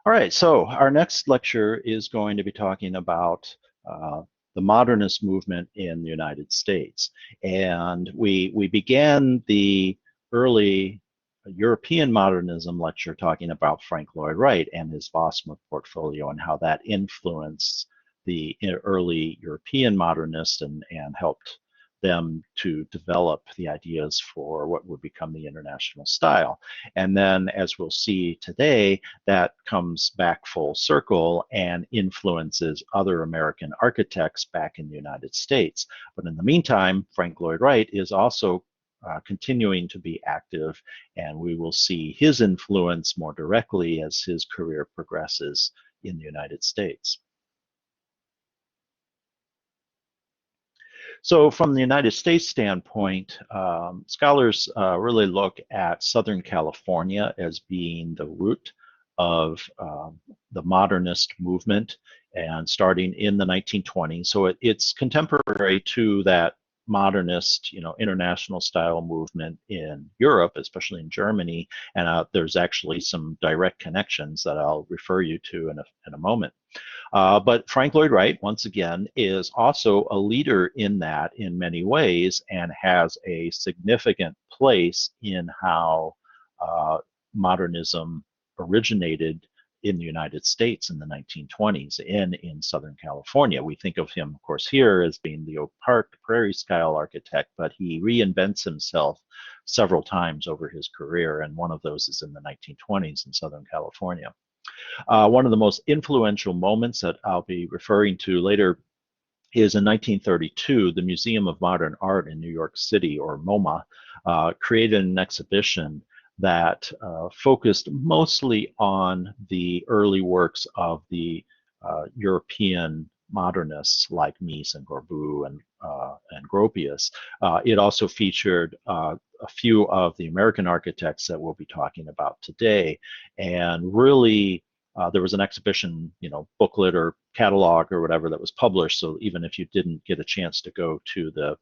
All right, so our next lecture is going to be talking about the modernist movement in the United States. And we began the early European modernism lecture talking about Frank Lloyd Wright and his Vossmuth portfolio and how that influenced the early European modernists and helped them to develop the ideas for what would become the international style. And then, as we'll see today, that comes back full circle and influences other American architects back in the United States. But in the meantime, Frank Lloyd Wright is also continuing to be active, and we will see his influence more directly as his career progresses in the United States. So from the United States standpoint, scholars really look at Southern California as being the root of the modernist movement, and starting in the 1920s. So it's contemporary to that modernist, international style movement in Europe, especially in Germany. And there's actually some direct connections that I'll refer you to in a moment. But Frank Lloyd Wright, once again, is also a leader in that in many ways and has a significant place in how modernism originated in the United States in the 1920s and in Southern California. We think of him, of course, here as being the Oak Park prairie style architect, but he reinvents himself several times over his career, and one of those is in the 1920s in Southern California. One of the most influential moments that I'll be referring to later is in 1932, the Museum of Modern Art in New York City, or MoMA, created an exhibition that focused mostly on the early works of the European modernists like Mies and Corbu and Gropius. It also featured a few of the American architects that we'll be talking about today, and really there was an exhibition, booklet or catalog or whatever that was published. So even if you didn't get a chance to go to the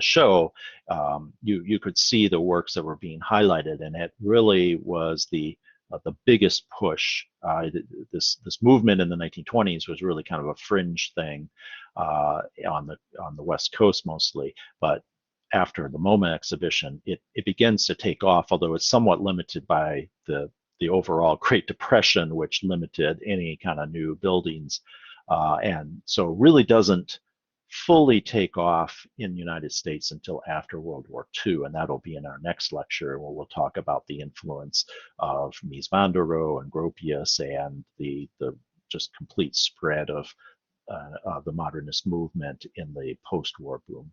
show, you could see the works that were being highlighted, and it really was the biggest push. This movement in the 1920s was really kind of a fringe thing on the West Coast mostly, but after the MoMA exhibition, it begins to take off, although it's somewhat limited by the overall Great Depression, which limited any kind of new buildings, and so really doesn't fully take off in the United States until after World War II, and that'll be in our next lecture, where we'll talk about the influence of Mies van der Rohe and Gropius and the just complete spread of the modernist movement in the post-war boom.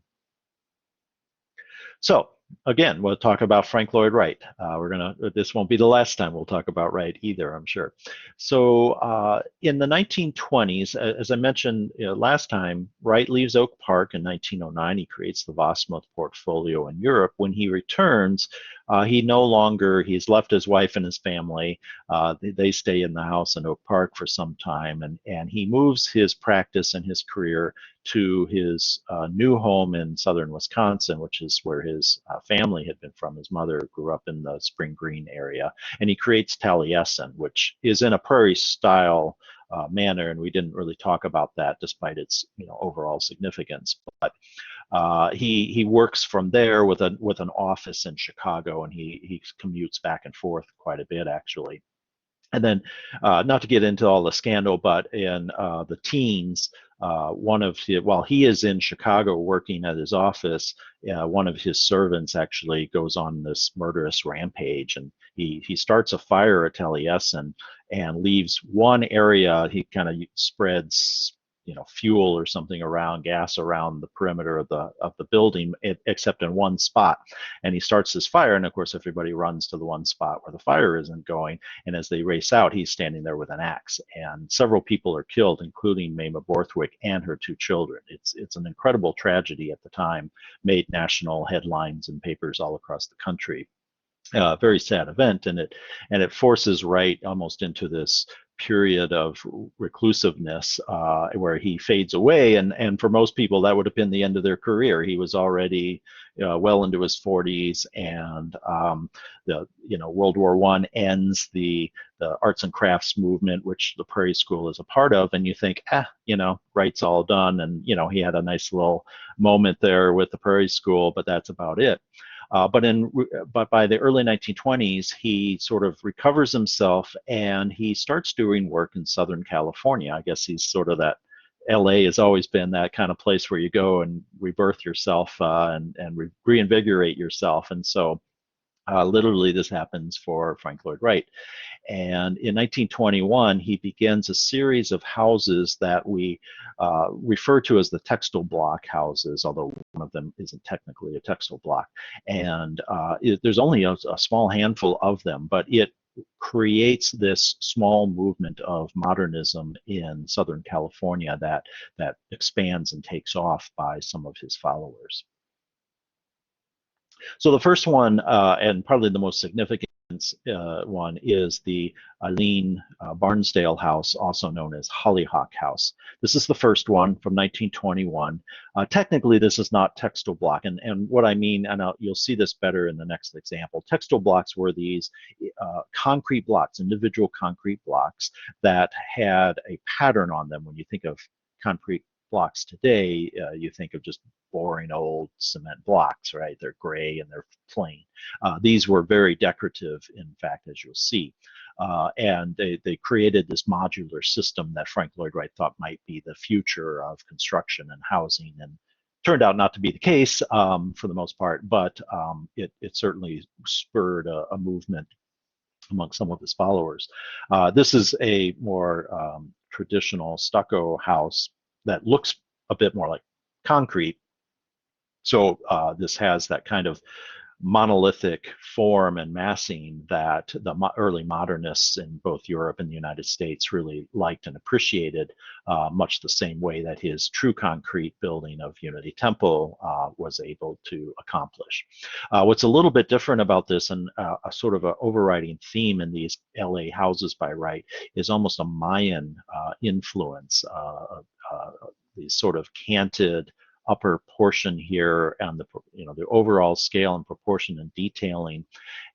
So again, we'll talk about Frank Lloyd Wright. This won't be the last time we'll talk about Wright either, I'm sure. So in the 1920s, as I mentioned last time, Wright leaves Oak Park in 1909. He creates the Vossmuth portfolio in Europe. When he returns, he's left his wife and his family. They stay in the house in Oak Park for some time, and he moves his practice and his career to his new home in southern Wisconsin, which is where his family had been from. His mother grew up in the Spring Green area, and he creates Taliesin, which is in a prairie style manner, and we didn't really talk about that despite its overall significance. But he works from there with an office in Chicago, and he commutes back and forth quite a bit actually. And then, not to get into all the scandal, but in the teens, while he is in Chicago working at his office, one of his servants actually goes on this murderous rampage, and he starts a fire at Taliesin and leaves one area. He kind of spreads fuel or something around, gas around the perimeter of the building, except in one spot. And he starts this fire, and of course everybody runs to the one spot where the fire isn't going. And as they race out, he's standing there with an axe, and several people are killed, including Mamah Borthwick and her two children. It's an incredible tragedy at the time, made national headlines in papers all across the country. Very sad event, and it forces Wright almost into this period of reclusiveness where he fades away, and for most people that would have been the end of their career. He was already well into his 40s, and World War I ends the arts and crafts movement, which the Prairie School is a part of, and you think, Wright's all done, and he had a nice little moment there with the Prairie School, but that's about it. But by the early 1920s, he sort of recovers himself, and he starts doing work in Southern California. I guess he's sort of that. LA has always been that kind of place where you go and rebirth yourself and reinvigorate yourself. And so literally this happens for Frank Lloyd Wright. And in 1921, he begins a series of houses that we refer to as the textile block houses, although one of them isn't technically a textile block. And there's only a small handful of them, but it creates this small movement of modernism in Southern California that expands and takes off by some of his followers. So the first one, and probably the most significant one, is the Lien Barnsdale house, also known as Hollyhock House. This is the first one from 1921. Technically, this is not textile block, and what I mean, and you'll see this better in the next example. Textile blocks were these concrete blocks, individual concrete blocks that had a pattern on them. When you think of concrete blocks today, you think of just boring old cement blocks, right? They're gray and they're plain. These were very decorative, in fact, as you'll see. And they created this modular system that Frank Lloyd Wright thought might be the future of construction and housing, and turned out not to be the case for the most part, but it certainly spurred a movement among some of his followers. This is a more traditional stucco house that looks a bit more like concrete. So this has that kind of monolithic form and massing that the early modernists in both Europe and the United States really liked and appreciated, much the same way that his true concrete building of Unity Temple was able to accomplish. What's a little bit different about this, and a sort of an overriding theme in these LA houses by Wright, is almost a Mayan influence. These sort of canted upper portion here, and the overall scale and proportion and detailing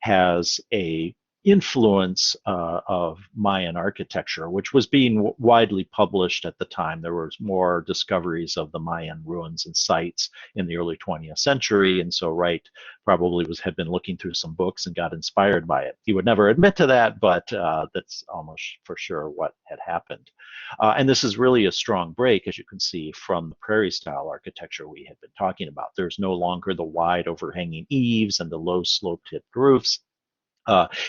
has a influence of Mayan architecture, which was being widely published at the time. There was more discoveries of the Mayan ruins and sites in the early 20th century, and so Wright probably had been looking through some books and got inspired by it. He would never admit to that, but that's almost for sure what had happened. And this is really a strong break, as you can see, from the prairie style architecture we had been talking about. There's no longer the wide overhanging eaves and the low slope-tipped roofs.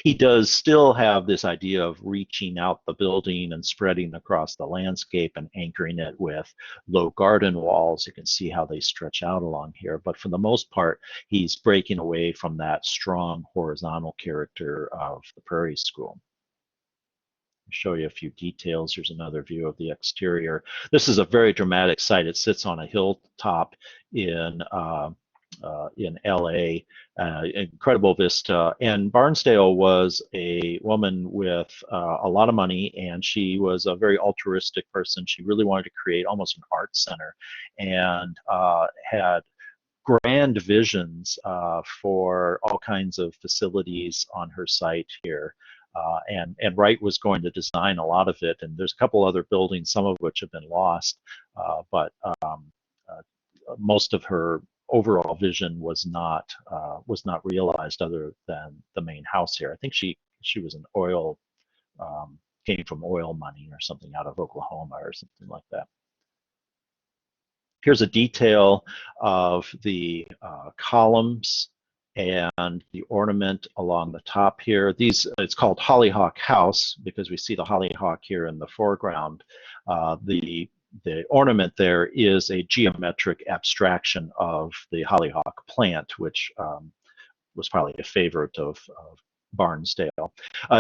He does still have this idea of reaching out the building and spreading across the landscape and anchoring it with low garden walls. You can see how they stretch out along here. But for the most part, he's breaking away from that strong horizontal character of the Prairie School. I'll show you a few details. Here's another view of the exterior. This is a very dramatic site. It sits on a hilltop in LA, incredible vista. And Barnsdale was a woman with a lot of money, and she was a very altruistic person. She really wanted to create almost an art center, and had grand visions for all kinds of facilities on her site here. And Wright was going to design a lot of it, and there's a couple other buildings, some of which have been lost, but most of her overall vision was not realized, other than the main house here. I think she was an oil, came from oil money or something out of Oklahoma or something like that. Here's a detail of the columns and the ornament along the top here. It's called Hollyhock House because we see the hollyhock here in the foreground. The ornament there is a geometric abstraction of the hollyhock plant, which was probably a favorite of Barnsdale.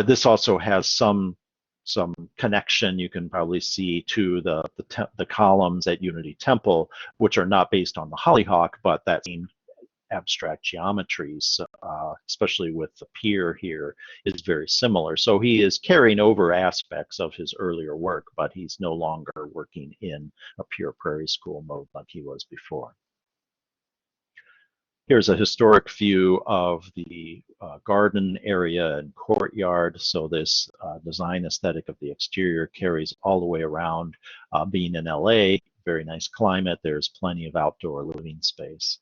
This also has some connection, you can probably see, to the columns at Unity Temple, which are not based on the hollyhock, but that same abstract geometries, especially with the pier here, is very similar. So he is carrying over aspects of his earlier work, but he's no longer working in a pure prairie school mode like he was before. Here's a historic view of the garden area and courtyard. So this design aesthetic of the exterior carries all the way around. Being in LA, very nice climate, there's plenty of outdoor living space.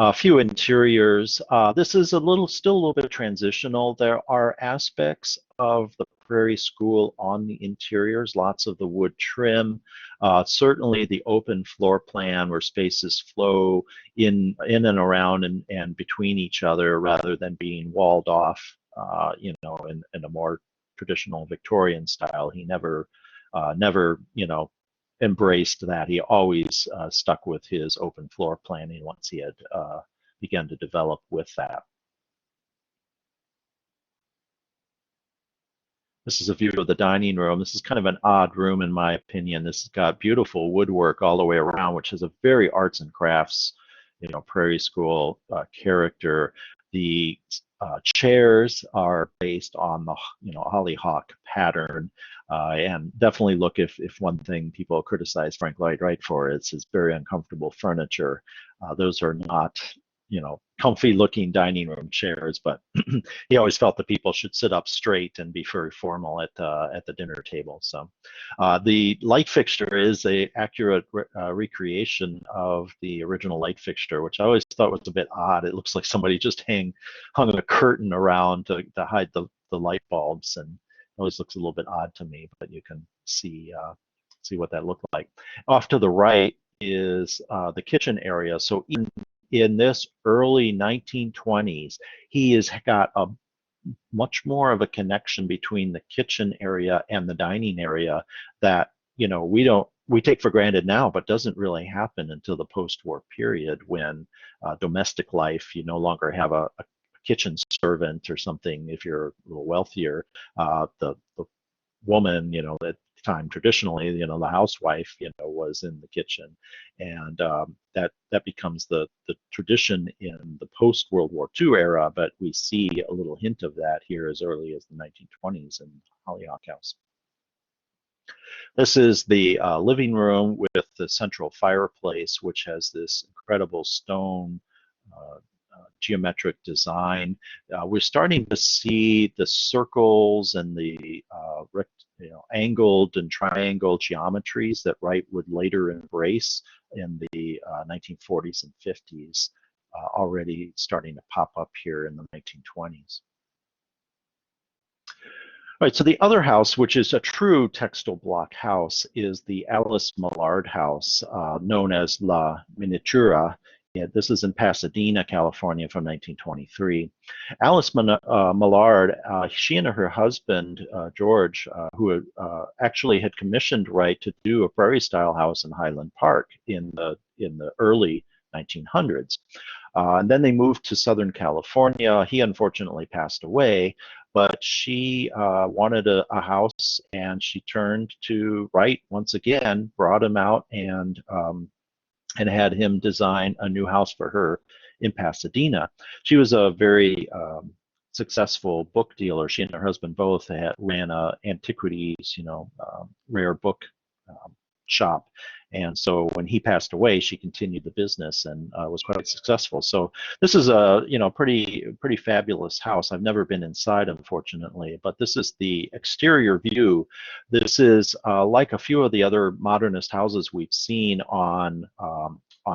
A few interiors. This is still a little bit transitional. There are aspects of the Prairie School on the interiors, lots of the wood trim, certainly the open floor plan where spaces flow in and around and between each other rather than being walled off, you know, in a more traditional Victorian style. He never, you know, embraced that. He always stuck with his open floor planning once he had begun to develop with that. This is a view of the dining room. This is kind of an odd room in my opinion. This has got beautiful woodwork all the way around, which has a very arts and crafts, you know, Prairie School character. The chairs are based on the, you know, hollyhock pattern, and definitely look, if one thing people criticize Frank Lloyd Wright for is his very uncomfortable furniture. Those are not, you know, comfy looking dining room chairs, but he always felt that people should sit up straight and be very formal at the dinner table. So the light fixture is a accurate recreation of the original light fixture, which I always thought was a bit odd. It looks like somebody just hung a curtain around to hide the light bulbs, and it always looks a little bit odd to me, but you can see what that looked like. Off to the right is the kitchen area. So in this early 1920s, he has got a much more of a connection between the kitchen area and the dining area that, you know, we take for granted now, but doesn't really happen until the post-war period, when domestic life, you no longer have a kitchen servant or something. If you're a little wealthier, the woman, you know, at the time traditionally, you know, the housewife, you know, was in the kitchen, and that becomes the tradition in the post-World War II era. But we see a little hint of that here as early as the 1920s in Hollyhock House. This is the living room with the central fireplace, which has this incredible stone geometric design. We're starting to see the circles and the angled and triangle geometries that Wright would later embrace in the 1940s and 50s, already starting to pop up here in the 1920s. All right, so the other house, which is a true textile block house, is the Alice Maillard house, known as La Miniatura. Yeah, this is in Pasadena, California, from 1923. Alice Maillard, she and her husband, George, who actually had commissioned Wright to do a prairie-style house in Highland Park in the early 1900s. And then they moved to Southern California. He unfortunately passed away, but she wanted a house, and she turned to Wright once again, brought him out, and had him design a new house for her in Pasadena. She was a very successful book dealer. She and her husband both ran a antiquities, you know, rare book shop. And so when he passed away, she continued the business and was quite successful. So this is a, you know, pretty fabulous house. I've never been inside, unfortunately, but this is the exterior view. This is like a few of the other modernist houses we've seen on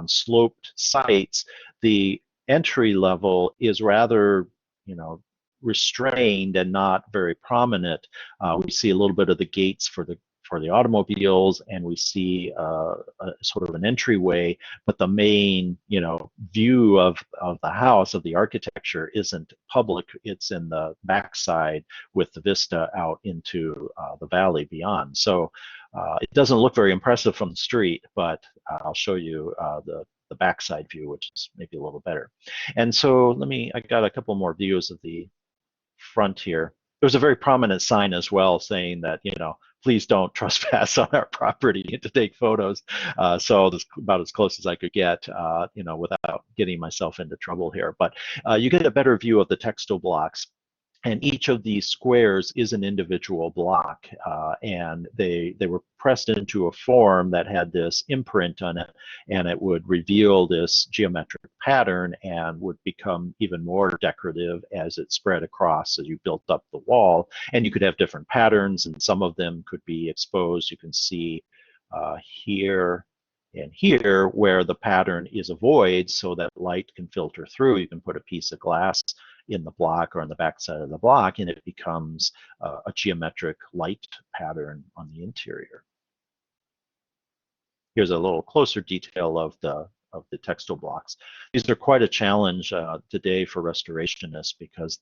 sloped sites. The entry level is rather, you know, restrained and not very prominent. We see a little bit of the gates for the automobiles, and we see a sort of an entryway, but the main, you know, view of the house, of the architecture, isn't public. It's in the backside with the vista out into the valley beyond. So it doesn't look very impressive from the street, but I'll show you the backside view, which is maybe a little better. And so I got a couple more views of the front here. There's a very prominent sign as well saying that, you know, please don't trespass on our property to take photos. So that's about as close as I could get, without getting myself into trouble here. But you get a better view of the textile blocks. And each of these squares is an individual block, and they were pressed into a form that had this imprint on it, and it would reveal this geometric pattern and would become even more decorative as it spread across as you built up the wall. And you could have different patterns, and some of them could be exposed. You can see here and here where the pattern is a void so that light can filter through. You can put a piece of glass in the block or on the back side of the block, and it becomes a geometric light pattern on the interior. Here's a little closer detail of the textile blocks. These are quite a challenge today for restorationists because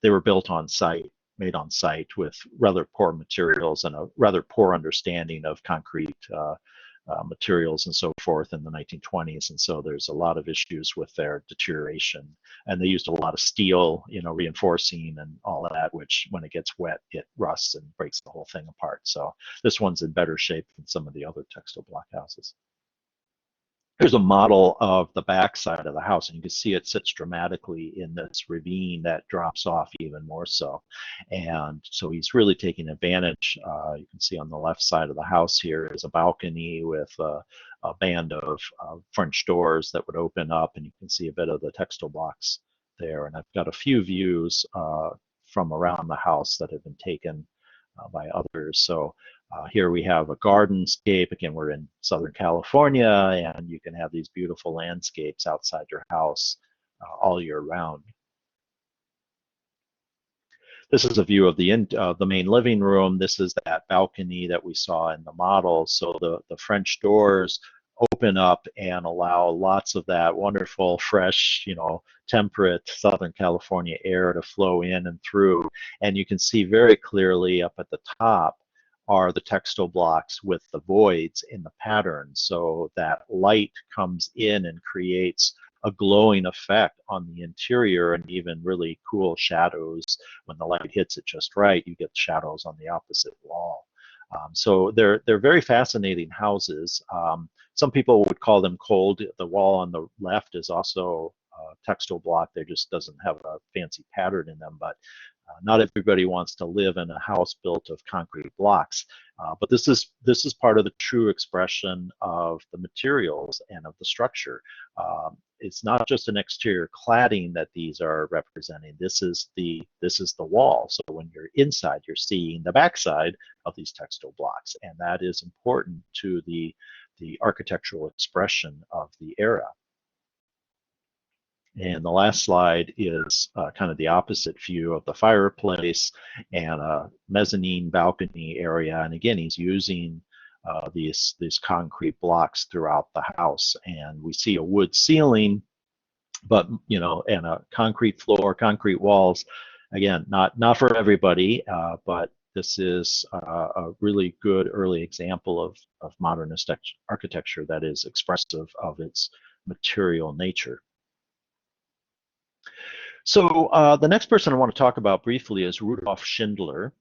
they were built on site, made on site with rather poor materials and a rather poor understanding of concrete materials and so forth in the 1920s, and so there's a lot of issues with their deterioration. And they used a lot of steel, reinforcing and all of that, which when it gets wet, it rusts and breaks the whole thing apart. So this one's in better shape than some of the other textile block houses. Here's a model of the back side of the house, and you can see it sits dramatically in this ravine that drops off even more so. And so he's really taking advantage. You can see on the left side of the house here is a balcony with a band of French doors that would open up, and you can see a bit of the textile blocks there. And I've got a few views from around the house that have been taken by others. So here we have a gardenscape. Again, we're in Southern California, and you can have these beautiful landscapes outside your house all year round. This is a view of the main living room. This is that balcony that we saw in the model. So the French doors open up and allow lots of that wonderful, fresh, temperate Southern California air to flow in and through. And you can see very clearly up at the top are the textile blocks with the voids in the pattern, so that light comes in and creates a glowing effect on the interior, and even really cool shadows. When the light hits it just right, you get shadows on the opposite wall. So they're very fascinating houses. Some people would call them cold. The wall on the left is also textile block. There just doesn't have a fancy pattern in them, but not everybody wants to live in a house built of concrete blocks. But this is part of the true expression of the materials and of the structure. It's not just an exterior cladding that these are representing. This is the wall. So when you're inside, you're seeing the backside of these textile blocks, and that is important to the architectural expression of the era. And the last slide is kind of the opposite view of the fireplace and a mezzanine balcony area. And again, he's using these concrete blocks throughout the house. And we see a wood ceiling, but and a concrete floor, concrete walls. Again, not for everybody, but this is a really good early example of modernist architecture that is expressive of its material nature. So the next person I want to talk about briefly is Rudolph Schindler.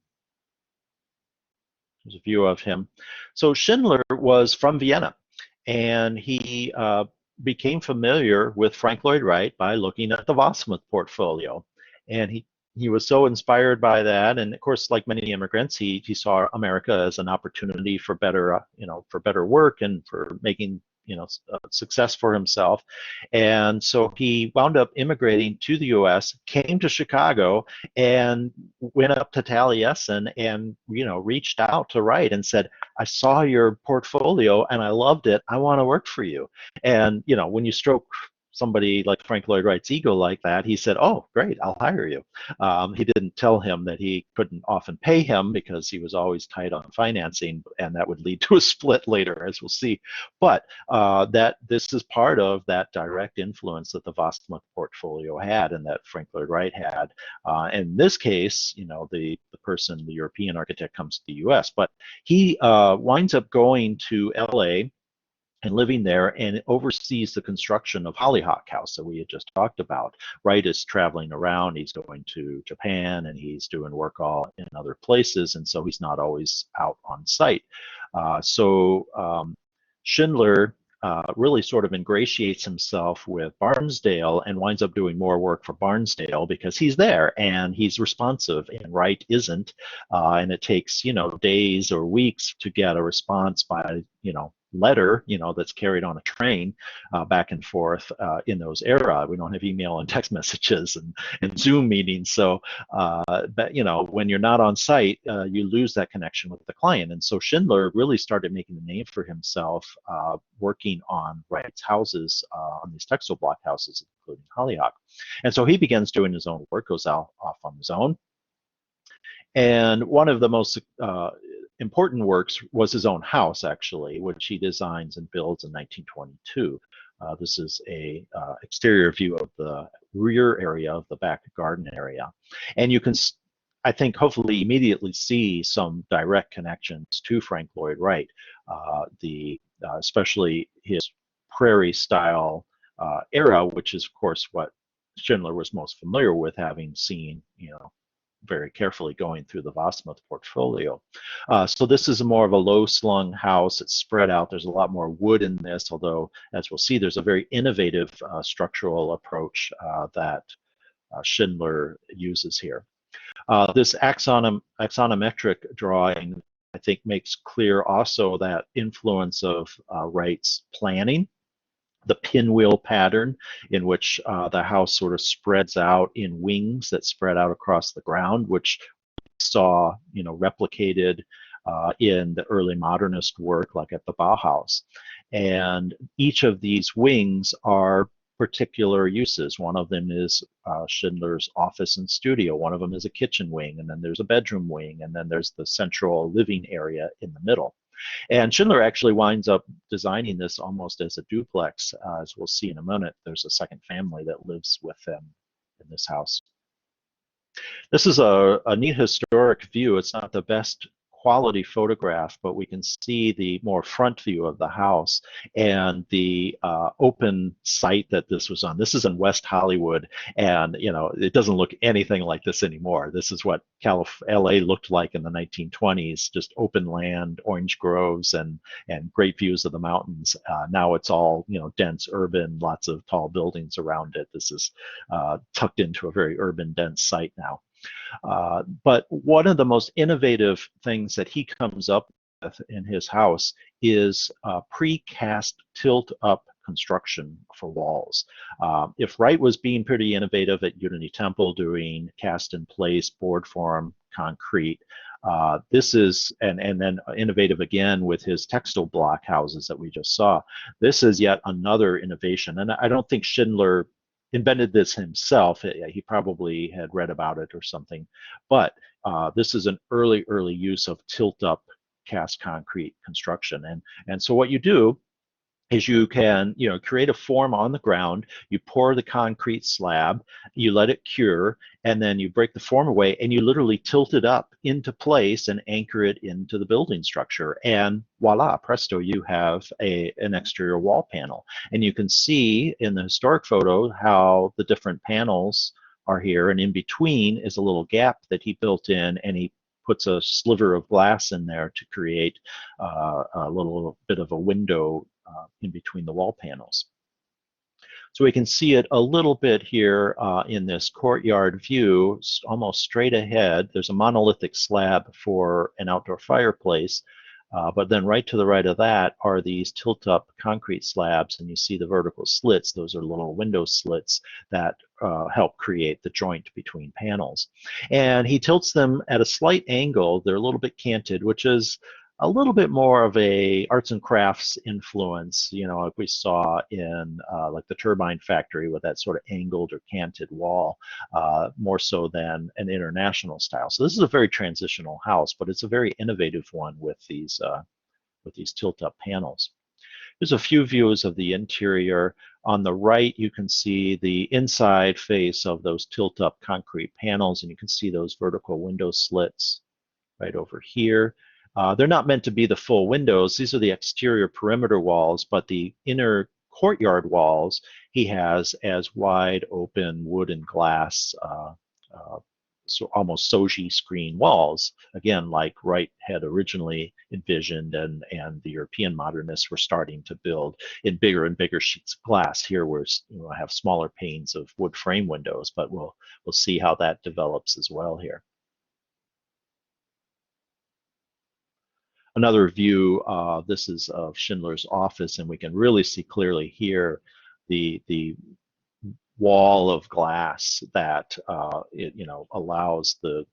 There's a view of him. So Schindler was from Vienna, and he became familiar with Frank Lloyd Wright by looking at the Wasmuth portfolio. And he was so inspired by that, and of course, like many immigrants, he saw America as an opportunity for better, for better work and for making success for himself. And so he wound up immigrating to the US, came to Chicago, and went up to Taliesin and reached out to Wright and said, I saw your portfolio and I loved it. I want to work for you. And when you stroke somebody like Frank Lloyd Wright's ego like that, he said, oh, great, I'll hire you. He didn't tell him that he couldn't often pay him because he was always tight on financing, and that would lead to a split later, as we'll see. But that this is part of that direct influence that the Wasmuth portfolio had and that Frank Lloyd Wright had. In this case, the person, the European architect, comes to the US, but he winds up going to LA and living there, and oversees the construction of Hollyhock House that we had just talked about. Wright is traveling around. He's going to Japan, and he's doing work all in other places, and so he's not always out on site. Schindler really sort of ingratiates himself with Barnsdale and winds up doing more work for Barnsdale because he's there and he's responsive, and Wright isn't. And it takes, days or weeks to get a response by, letter, that's carried on a train back and forth in those era. We don't have email and text messages and Zoom meetings. So, when you're not on site, you lose that connection with the client. And so Schindler really started making a name for himself working on Wright's houses, on these textile block houses, including Hollyhock. And so he begins doing his own work, goes off on his own. And one of the most important works was his own house, actually, which he designs and builds in 1922. This is a exterior view of the rear area of the back garden area. And you can, I think, hopefully immediately see some direct connections to Frank Lloyd Wright, especially his prairie style era, which is, of course, what Schindler was most familiar with, having seen, very carefully going through the Vosmuth portfolio. So this is more of a low-slung house. It's spread out. There's a lot more wood in this, although, as we'll see, there's a very innovative structural approach that Schindler uses here. This axonometric drawing, I think, makes clear also that influence of Wright's planning. The pinwheel pattern in which the house sort of spreads out in wings that spread out across the ground, which we saw, replicated in the early modernist work, like at the Bauhaus. And each of these wings are particular uses. One of them is Schindler's office and studio. One of them is a kitchen wing, and then there's a bedroom wing, and then there's the central living area in the middle. And Schindler actually winds up designing this almost as a duplex. As we'll see in a minute, there's a second family that lives with them in this house. This is a neat historic view. It's not the best quality photograph, but we can see the more front view of the house and the open site that this was on. This is in West Hollywood, and it doesn't look anything like this anymore. This is what LA looked like in the 1920s, just open land, orange groves, and great views of the mountains. Now it's all dense urban, lots of tall buildings around it. This is tucked into a very urban, dense site now. But one of the most innovative things that he comes up with in his house is precast tilt-up construction for walls. If Wright was being pretty innovative at Unity Temple, doing cast-in-place board form concrete, this is, and then innovative again with his textile block houses that we just saw. This is yet another innovation, and I don't think Schindler invented this himself. He probably had read about it or something, but this is an early use of tilt-up cast concrete construction. And so what you do is you can create a form on the ground, you pour the concrete slab, you let it cure, and then you break the form away and you literally tilt it up into place and anchor it into the building structure, and voila, presto, you have an exterior wall panel. And you can see in the historic photo how the different panels are here, and in between is a little gap that he built in, and he puts a sliver of glass in there to create a little bit of a window in between the wall panels. So we can see it a little bit here in this courtyard view, almost straight ahead. There's a monolithic slab for an outdoor fireplace, but then right to the right of that are these tilt-up concrete slabs, and you see the vertical slits. Those are little window slits that help create the joint between panels. And he tilts them at a slight angle. They're a little bit canted, which is a little bit more of a arts and crafts influence, like we saw in like the turbine factory with that sort of angled or canted wall, more so than an international style. So this is a very transitional house, but it's a very innovative one with these tilt-up panels. There's a few views of the interior. On the right, you can see the inside face of those tilt-up concrete panels, and you can see those vertical window slits right over here. They're not meant to be the full windows. These are the exterior perimeter walls, but the inner courtyard walls he has as wide open wood and glass, so almost shoji screen walls, again, like Wright had originally envisioned, and the European modernists were starting to build in bigger and bigger sheets of glass. Here we're have smaller panes of wood frame windows, but we'll see how that develops as well here. Another view, this is of Schindler's office, and we can really see clearly here the wall of glass that allows the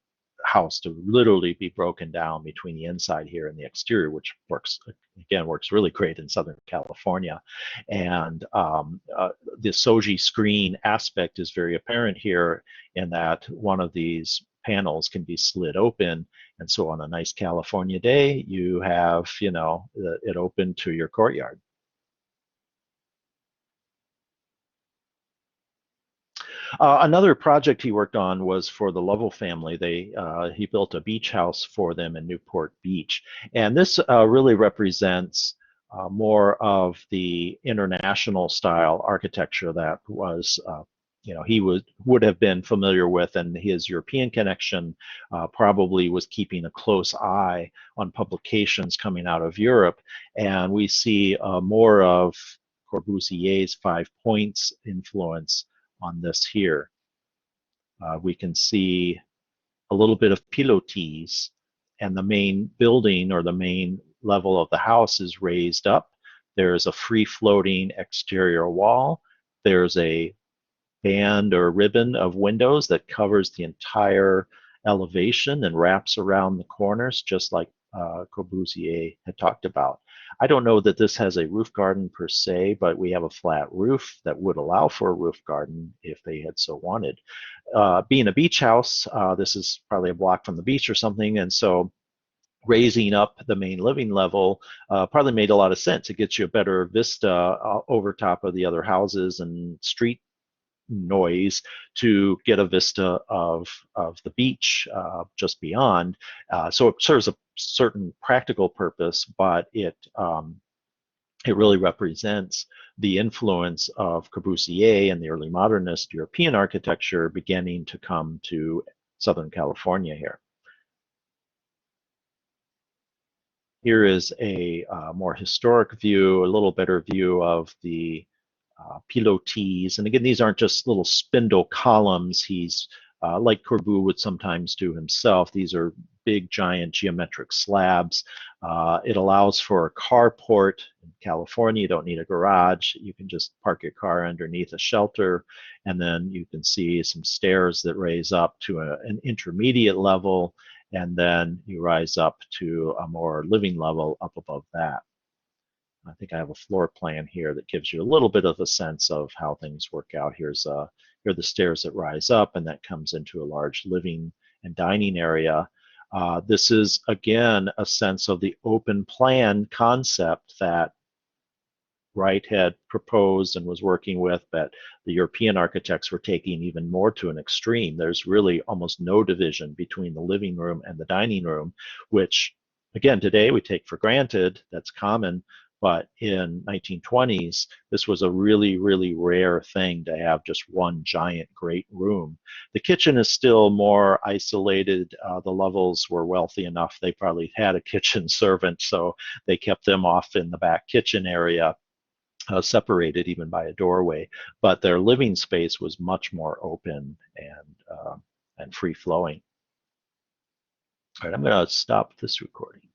house to literally be broken down between the inside here and the exterior, which works really great in Southern California. And the shoji screen aspect is very apparent here in that one of these panels can be slid open, and so on a nice California day you have it open to your courtyard. Another project he worked on was for the Lovell family. He built a beach house for them in Newport Beach, and this really represents more of the international style architecture that was he would have been familiar with, and his European connection probably was keeping a close eye on publications coming out of Europe, and we see more of Corbusier's 5 points influence on this here. We can see a little bit of pilotis, and the main building or the main level of the house is raised up. There's a free-floating exterior wall. There's a band or ribbon of windows that covers the entire elevation and wraps around the corners, just like Corbusier had talked about. I don't know that this has a roof garden per se, but we have a flat roof that would allow for a roof garden if they had so wanted. Being a beach house, this is probably a block from the beach or something, and so raising up the main living level probably made a lot of sense. It gets you a better vista over top of the other houses and street noise to get a vista of the beach just beyond. So it serves a certain practical purpose, but it really represents the influence of Corbusier and the early modernist European architecture beginning to come to Southern California here. Here is a more historic view, a little better view of the pilotis. And again, these aren't just little spindle columns. He's like Corbu would sometimes do himself. These are big, giant geometric slabs. It allows for a carport. In California, you don't need a garage. You can just park your car underneath a shelter, and then you can see some stairs that raise up to an intermediate level, and then you rise up to a more living level up above that. I think I have a floor plan here that gives you a little bit of a sense of how things work out. Here are the stairs that rise up, and that comes into a large living and dining area. This is, again, a sense of the open plan concept that Wright had proposed and was working with, but the European architects were taking even more to an extreme. There's really almost no division between the living room and the dining room, which, again, today we take for granted. That's common. But in 1920s, this was a really, really rare thing to have just one giant great room. The kitchen is still more isolated. The Lovells were wealthy enough. They probably had a kitchen servant, so they kept them off in the back kitchen area, separated even by a doorway. But their living space was much more open and free-flowing. All right, I'm going to stop this recording.